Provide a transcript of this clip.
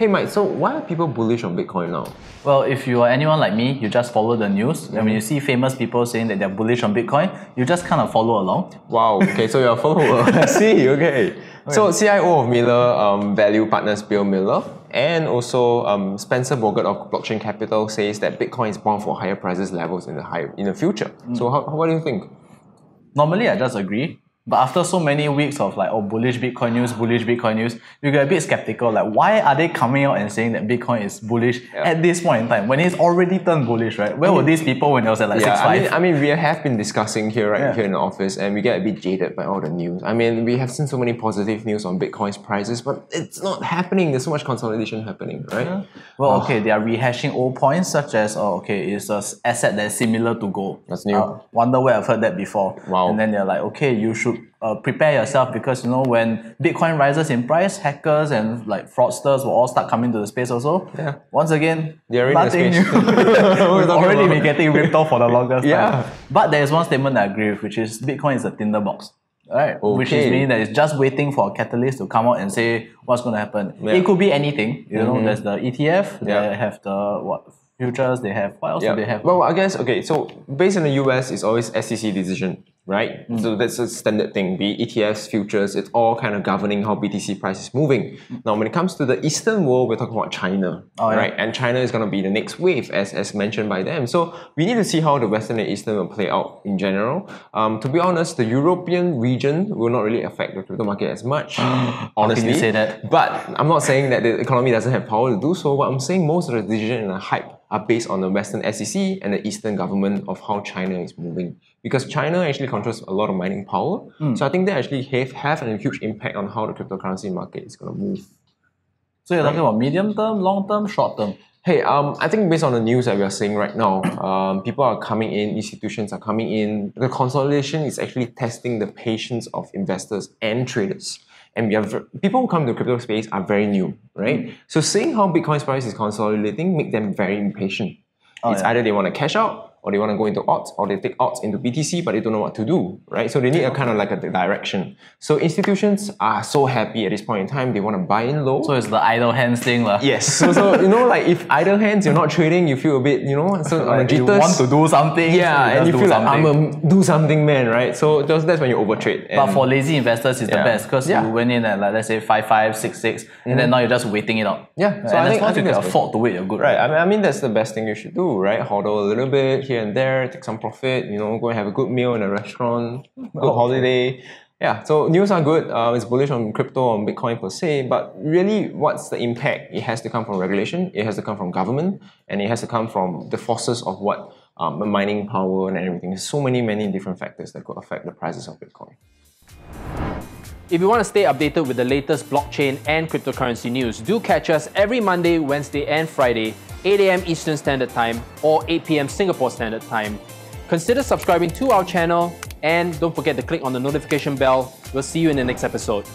Hey Mike, so why are people bullish on Bitcoin now? Well, if you are anyone like me, you just follow the news. And when you see famous people saying that they're bullish on Bitcoin, you just kind of follow along. Wow, okay, so you're a follower. I see, okay. So CIO of Miller Value Partners, Bill Miller, and also Spencer Bogart of Blockchain Capital says that Bitcoin is bound for higher prices levels in the future. So what do you think? Normally, I just agree. But after so many weeks of like, bullish Bitcoin news, you get a bit skeptical. Like, why are they coming out and saying that Bitcoin is bullish at this point in time when it's already turned bullish, right? Where were these people when it was at like 6.5? I mean, we have been discussing here here in the office, and we get a bit jaded by all the news. I mean, we have seen so many positive news on Bitcoin's prices, but it's not happening. There's so much consolidation happening, right? Yeah. Well, okay, they are rehashing old points such as, it's an asset that's similar to gold. That's new. Wonder where I've heard that before. Wow. And then they're like, okay, you should prepare yourself because when Bitcoin rises in price, hackers and like fraudsters will all start coming to the space also. Yeah. Once again, they're nothing new. We've already been getting ripped off for the longest time. But there is one statement that I agree with, which is Bitcoin is a tinderbox. Right? Okay. Which is meaning that it's just waiting for a catalyst to come out and say what's going to happen. Yeah. It could be anything. You know, there's the ETF, they have the futures, they have what else do they have? Well, I guess so based in the US, it's always SEC decision, right? So that's a standard thing. Be ETFs, futures, it's all kind of governing how BTC price is moving. Now, when it comes to the Eastern world, we're talking about China, right? And China is going to be the next wave, as mentioned by them. So we need to see how the Western and Eastern will play out in general. To be honest, the European region will not really affect the crypto market as much, honestly. How can you say that? But I'm not saying that the economy doesn't have power to do so. What I'm saying, most of the decision and the hype are based on the Western SEC and the Eastern government of how China is moving. Because China actually controls a lot of mining power. So I think they actually have a huge impact on how the cryptocurrency market is going to move. So you're talking about medium term, long term, short term? Hey, I think based on the news that we are seeing right now, people are coming in, institutions are coming in. The consolidation is actually testing the patience of investors and traders. And people who come to the crypto space are very new, right? So seeing how Bitcoin's price is consolidating make them very impatient. Either they want to cash out, or they want to go into odds, or they take odds into BTC, but they don't know what to do, right? So they need a kind of like a direction. So institutions are so happy at this point in time, they want to buy in low. So it's the idle hands thing, lah. Yes. So like if idle hands, you're not trading, you feel a bit, so like you want to do something. Yeah, and you feel like I'm a do something man, right? So that's when you overtrade. But for lazy investors, it's the best because you went in at let's say 5.5, 6.6, and then now you're just waiting it out. Yeah. So I think once you can afford to wait, you're good. Right. I mean that's the best thing you should do, right? Hodl a little bit here and there, take some profit, go and have a good meal in a restaurant, good holiday. Yeah, so news are good. It's bullish on crypto, on Bitcoin per se, but really what's the impact? It has to come from regulation, it has to come from government, and it has to come from the forces of what mining power and everything. There's so many different factors that could affect the prices of Bitcoin. If you want to stay updated with the latest blockchain and cryptocurrency news, do catch us every Monday, Wednesday and Friday, 8 AM Eastern Standard Time or 8 PM Singapore Standard Time. Consider subscribing to our channel and don't forget to click on the notification bell. We'll see you in the next episode.